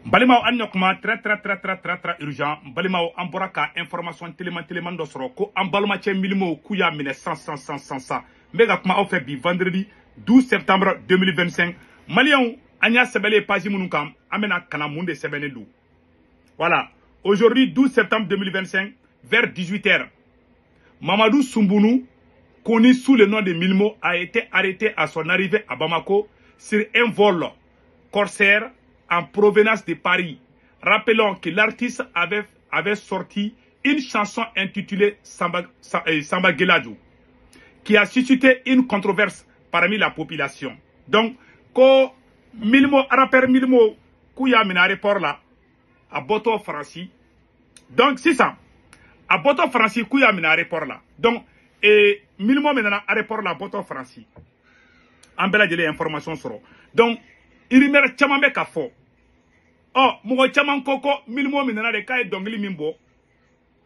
Balimaw an yakuma très urgent. Balimaw an bora ka information téléman do soro ko an balma cɛ milimo ku ya minɛ 100. Mbega kuma aw fɛ bi vendredi 12 septembre 2025. Maliens an y'a sɛbɛlen page minnu kan an bɛna kana mun de sɛbɛnnen don. Voilà. Aujourd'hui 12 septembre 2025 vers 18h. Mamadou Soumbounou, connu sous le nom de Milmo, a été arrêté à son arrivée à Bamako sur un vol corsaire en provenance de Paris. Rappelons que l'artiste avait sorti une chanson intitulée Samba Geladjo, qui a suscité une controverse parmi la population. Donc, ko Milmo, rappeur Milmo, kouya mina aéroport là, à Boto Franci. Donc, c'est ça. À Boto Franci, kouya mina aéroport là. Donc, et Milmo maintenant aéroport là, Boto Franci. En bela de l'information sur. Donc, il y a tellement de kafo. Oh, mugo chaman koko Milmo minana de kay dongli mimbo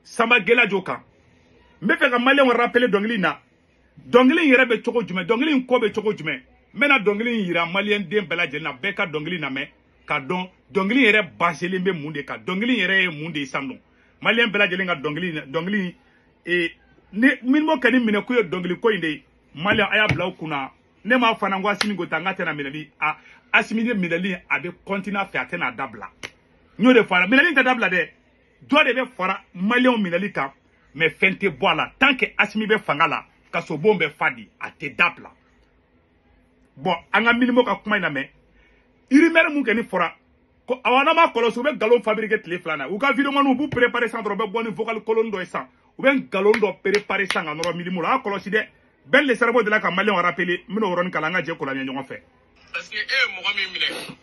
Samba Geladjo kan. Me fe ka malien rappeler dongli na. Dongli yere be choko jume, dongli ko be choko jume. Mena dongli yira malien den bela jelna beka dongli na me ka don dongli yere baseli be munde ka dongli yere munde samno. Malien bela jelenga dongli e ne Milmo kani mine ko dongli ko inde malien aya bla kuna ne ma fana ngwa sini go tanga tena minali a asimide minali abe continue faire tena dabla nyo de fara minali ta dabla de do de be fara malien minali ka mais fente boala tant que asimi be fangala ka so bombe fadi ate dabla bon anga minimo ka kuma ina me irimer mu keni fora ko awana ma koloso be galon fabriquer tele flana u ka video manu bu préparer sans drobe boni vocal colonne do sans ou ben galon do préparer sans ngoro minimo la kolosi de ben le cerveau de la Malien rappelé mino ron kalanga je ko la ñoo fait parce que mo gami mine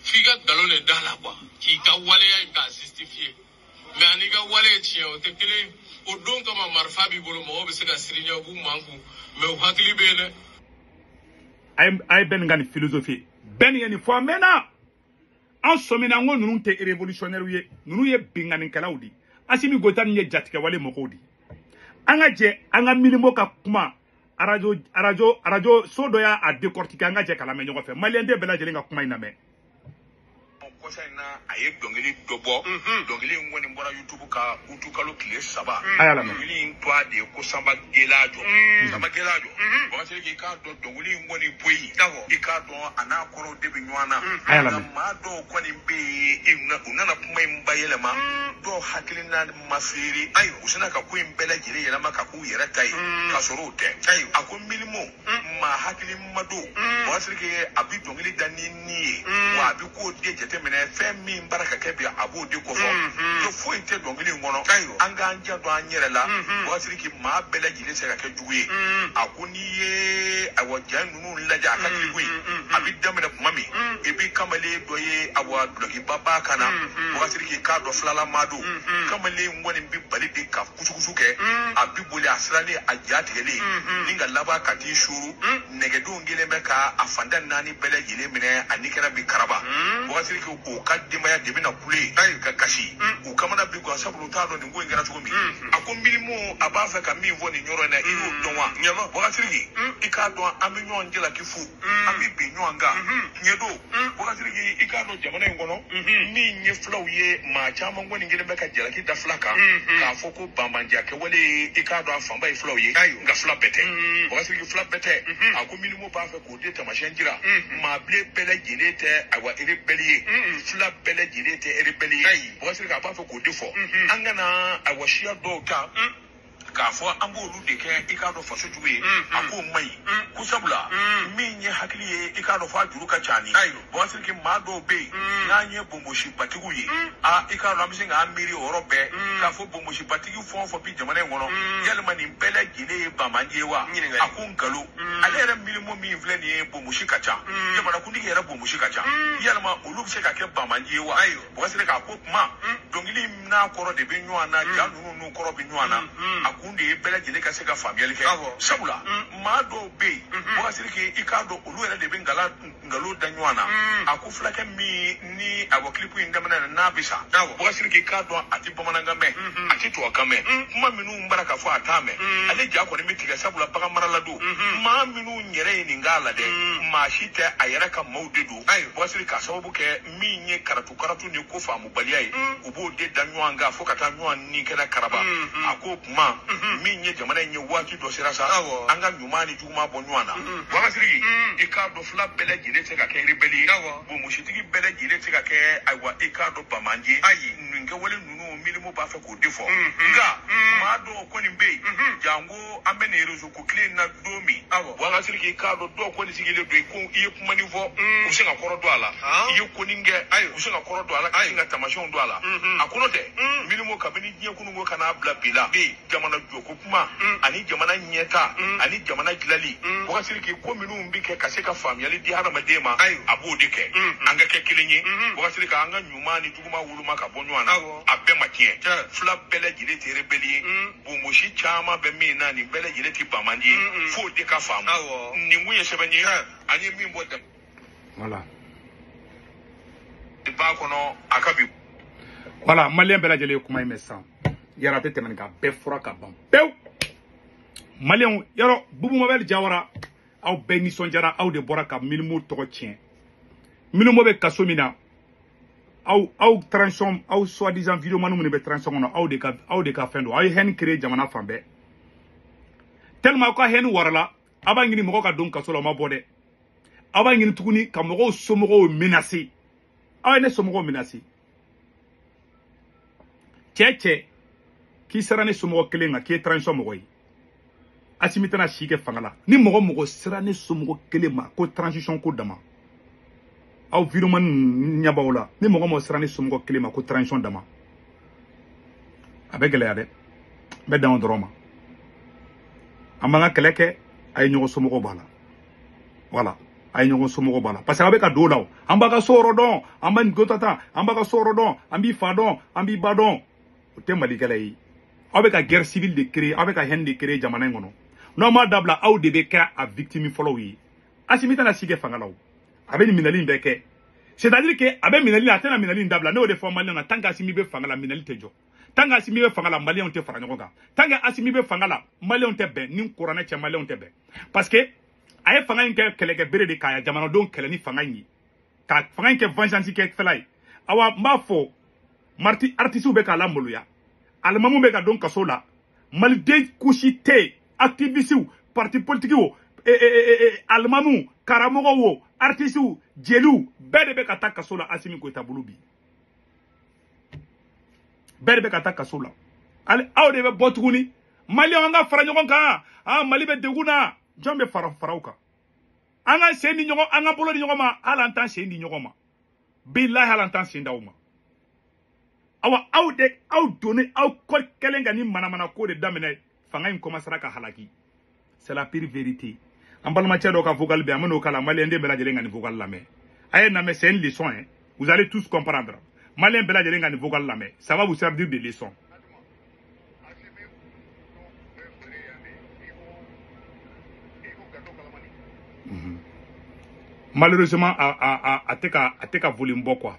fi ga galone dala quoi ki ka wale ya ka justifier mais ani ga wale tien o te kele o don kama marfa bi bolo mo be se ga sirinya bu mangu mais o hakili be ne ay ben ngani philosophie ben yani fo mena en somina ngo nunu te révolutionnaire ye nunu ye bingani kalawdi asimi gotan ye jatike wale mokodi anga je anga milimo ka kuma radio sodo ya a décortiquer anga je kala me ñoko fe malien de bela jeli nga kuma ina me ko sayna aye dongeli dobo dongeli ngoni mbora youtube ka utu kalo kile saba dongeli ntwa de ko Samba Geladjo ba se ki ka do dongeli ngoni boyi ka do ana koro de binywana ma do ko ni be unana kuma imbayele ma do hakilina masiri ayo usina ka ku imbela jere yela maka ku yera tai ka sorote ayo akon milimo ma hakilin mado ba se ki abi dongeli danini wa abi ko de jete femi baraka kebia abu de ko fo to fo inte dongili ngono anga anja do anyere la wasiri ki ma bela jile se ka kejuwe akuni ye awajan nunu laja akati wi abi damena mami ebi kamale doye awa bloki baba kana wasiri ki ka do flala madu kamale ngoni bi bali de ka kusukusu ke abi bole asrale ajati gele ninga laba kati shuru negedu ngile meka afanda nani bela jile mine anikera bi karaba wasiri ki o kadimaya de bina kule ay ka kashi o kamana bi gwa sabulu ta do ngo ngara tugo mi akon milimo abafa ka mi voni nyoro na iwo donwa nyama wakatiri ika do aminyo ngela kifu ami bi nyanga nyedo wakatiri ika do jamana ngono ni nye flow ye ma chama ngoni ngele beka jela ki da flaka ka foko bambanja ke wale ika do afamba i flow ye nga fla bete wakatiri fla bete akon milimo ba fa ko de tamashenjira ma ble bele jinete awa ere beliye fla bele jinete ere beliye wakatiri ka ba fa ko defo angana awashia do ka fo ambolu de ke ikado fo sojuwe ako mai kusabula minye hakliye ikado fa juru ka chani bo asirki mado be nanye bomboshi patiguye a ikado amsinga amiri orobe ka fo bomboshi patigi fo bi jamane ngono yalma ni bele gine ba manjewa ako ngalo alere milimo mi vleni bomboshi kacha jamana kundige era bomboshi kacha yalma ulu se ka ke ba manjewa bo asirki ka ko ma dongili na koro de benyo na janu nu koro benyo na kunde bela jele ka se ka famiyali ke sabula ma do be o asiri ke ikado olu era de bengala ngalo danywana akufla ke mi ni abo clip indamana na bisa bwasiri ki kadwa ati bomananga me ati to akame kuma minu mbaraka fo atame ale ja ko ni mitiga sabula paga maraladu ma minu nyere ni ngala de ma shite ayara ka maudedu bwasiri ka sababu ke mi nye karatu ni ko famu baliyai ubo de danywanga fo kata nywa ni kala karaba ako kuma mi nye jamana nye waki do sirasa anga nyumani juma bonywana bwasiri ikado fla bele jile teka ke rebeli bo mushitigi bele jile teka ke aiwa ikado bamanji nge wole nunu milimo ba fa ko defo nga ma do ko ni be jango ambene rezo ko clean na domi bwasiri ikado do ko ni sigile do ko iye kuma ni vo usinga koro do ala iye ko ninge usinga koro do ala kinga tamashon do ala akuno te milimo kabini je kunu go kana bla bila be jamana joko kuma ani jamana nyeta ani jamana kilali bwasiri ko minu mbike kaseka family di hana madema abu dike anga ke kilinyi bwasiri ka anga nyumani tuguma wuluma ka bonywana abbe makie fla bele jile tere beli bu mushi chama be mi na ni bele jile ti bamandi fo de ka fam ni muye sebenyi ani mi mbodam voilà ba kono akabi voilà malien bela jele kuma imesan yara te temen ka be fura ka bam pew malien yaro bubu mabel jawara aw be ni sonjara aw de bora ka milimo to tien milimo be kasomina aw transition aw soi-disant vidéo manu ne be transition no aw de ka fendo ay hen créer jamana fambe tellement ko hen warala aba ngini moko ka don kasola ma bode aba ngini tuguni ka moko somogo menacer aw ne somogo menacer cheche ki sera ne somogo kelenga ki transition mogo yi asimitana shike fangala ni mogo sera ne somogo kelema ko transition ko dama aw viruman nyabawla ni mogo sera ne somogo kelema ko transition dama abegele ade be dan droma amanga keleke ay nyogo somogo bala voilà ay nyogo somogo bala parce que abeka do law ambaka soro don amban gotata ambaka soro don ambi fadon ambi badon o te malikala yi abeka guerre civile de créer abeka hen de créer jamana ngono non ma dabla aw de be ka a victime follow yi asimita na sige fangalaw abe ni minali mbeke c'est-à-dire que abe minali atena minali dabla no de formal na tanga asimi be fangala minali tejo tanga asimi be fangala malien te fara nyoga tanga asimi be fangala malien te ben ni korana che malien te ben parce que ay fanga nke keleke bere de kaya jamana don keleni fanga yi ka fanga nke vengeance ke felai awa mafo marti artisu be ka lamoluya almamu be ka don kasola malde kushite activiste parti politique wo almamu karamogo wo artiste jelu bede be kata kasola asimi ko tabulubi bede be kata kasola ale awde be botuguni mali anga fara nyogon ka mali be deguna jombe farauka anga sendi nyogo anga bolo di nyogo ma alantan sendi nyogo ma billahi alantan senda uma awa awde aw donné aw ko kelenga ni manamana ko de damene fanga in commencera ka halaki c'est la pire vérité ambalma chedo ka vocal be amano kala malien de bela jelenga ni vocal la mais aye na mais c'est une leçon hein vous allez tous comprendre malien bela jelenga ni vocal la mais ça va vous servir de leçon malheureusement à teka volume quoi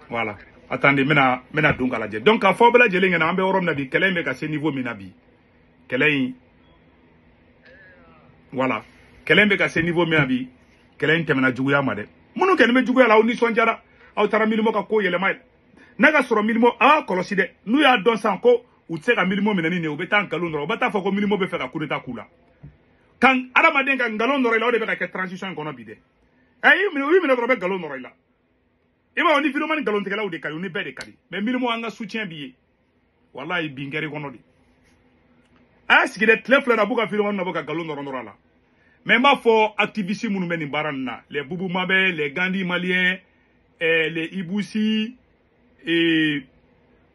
voilà attendez mena donc à la donc à fobla jelenga na ambe orom na bi kelembe ka ce niveau minabi kelay voilà kelembe ka ce niveau minabi kelay temena juguya made munu kelme juguya la oni sonjara aw tara milimo ka ko yele may naga soro milimo kolosi de nu ya don san ko utseka milimo menani ne obeta nkalon ro bata fa ko milimo be fe ka kuneta kula kan arama den ka ngalon no la o de be ka transition kono bide wi mi no be galon no la ima oni video man galon tegala o de kali oni be de kali mais milimo anga soutien biye wallahi bingere kono di aski de tlefle na buka video man na buka galon no la mais ma fo activiste munu meni baranna les boubou mabe les gandhi maliens les ibusi et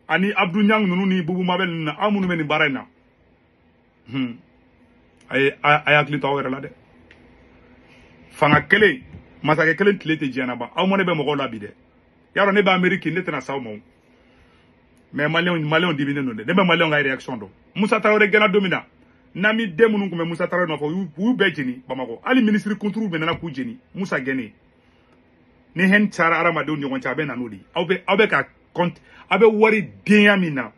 ani abdou nyang nunu ni boubou mabe na amunu meni baranna ay akli tawere la de fanga kele masake kele tlete jana ba aw mone be mo la bi de yaro ne ba amerique ne tena saw mo mais malien dibine no de be malien ga réaction do musa tawre gena domina nami demunu kume Musa Traoré no fo wu be jeni Bamako ali ministre contrôle be nana ku jeni Musa Gene ni hen tsara aramadenw ɲɔgɔn cɛ a bɛ na n'o de aw bɛ ka compte aw bɛ wari denya min na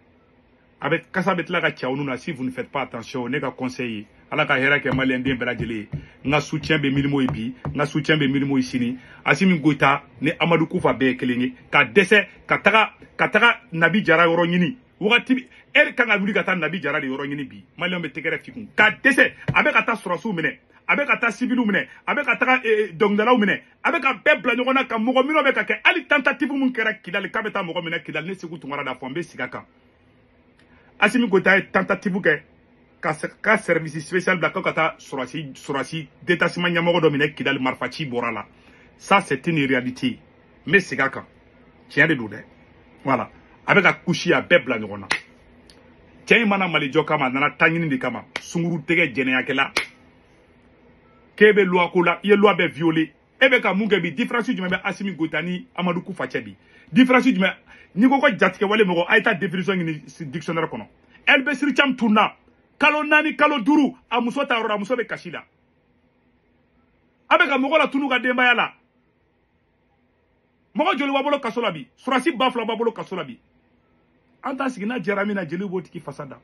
a bɛ kasa bɛ tila ka cɛw nu na si vous ne faites pas attention ne ka conseil ye ala ka hɛrɛ kɛ maliyɛn den bɛɛ lajɛlen ye n ka soutien bɛ Milimo ye bi n ka soutien bɛ Milimo ye sini Assimi Goïta ni Amadou Koufa bɛɛ ye kelen ye ka dɛsɛ ka taga Nabi Jara yɔrɔ ɲini wagati kan ka wuli ka taa Nabi Jara de yɔrɔ ɲini bi maliyɛnw bɛ tɛgɛrɛ fikun ka dɛsɛ a bɛ ka taa sɔrɔsiw minɛ a bɛ ka taa civiliw minɛ a bɛ ka taga dɔnkilidalaw minɛ a bɛ ka bɛɛ bila ɲɔgɔn na ka mɔgɔ minnu bɛ ka kɛ hali tentative mun kɛra Kidali k'a bɛ taa mɔgɔ minɛ Kidali ne Seku Tunkara da fɔ n bɛ sigi a kan Assimi Goïta ye tentative kɛ ka service spécial bila ka taa sɔrɔsi détachement ɲɛmɔgɔ dɔ minɛ Kidali marifaci bɔra la ça c'est une réalité n bɛ sigi a kan tiɲɛ de don dɛ voilà a bɛ ka kusi a bɛɛ bila ɲɔgɔn na cɛ in mana Mali jɔ kama a nana taa ɲini de kama sunguru tɛgɛ jɛnɛyakɛla k'e bɛ loi ko la i ye loi bɛɛ violé e bɛ ka mun kɛ bi différence jumɛn bɛ Assimi Goïta ni Amadou Koufa cɛ bi différence jumɛn n'i ko jatigɛ wale mɔgɔ a ye taa définition ɲini dictionnaire kɔnɔ Elbesiri Thiam tunna kalo 4 kalo 5 a muso ta yɔrɔ la a muso bɛ kasi la a bɛ ka mɔgɔ la tunu ka denbaya la mɔgɔ joli b'a bolo kaso la bi sɔrɔsi ba fila b'a bolo kaso la bi an t'a sigi n'a jɛra min na jeliw b'o tigi fasa da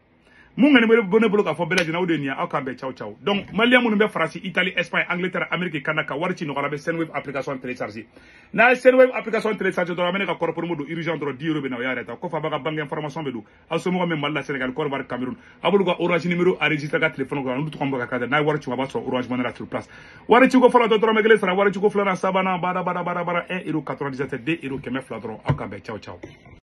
mun ŋani bɛ ne bolo k'a fɔ bɛɛ lajɛlen o de ye nin ye aw k'an bɛn caw caw donc maliyɛn minnu bɛ Faransi Italie Espagne Angleterre Amérique Canada ka wari ci nɔgɔya la bɛ Senwave application télécharger n'a ye Senwave application télécharger dɔrɔn an bɛ ne ka kɔrɔ promo don urgent dɔrɔn 10 € bɛ na o y'a yɛrɛ ta kɔfɛ a b'a ka banque information bɛ don aw somɔgɔ min Mali la Sénégal Côte d'Ivoire Cameroun a b'olu ka orange numéro enregistré ka téléphone kɔnɔ olu tɔgɔ bɛ ka k'a n'a ye wari ci a b'a sɔrɔ orange money la sur place wari ciko fɔlɔ dɔrɔmɛ 1 sara wari ciko filanan sabanan bara 1 € 97 2 € 200 dɔrɔn aw k'an bɛn caw caw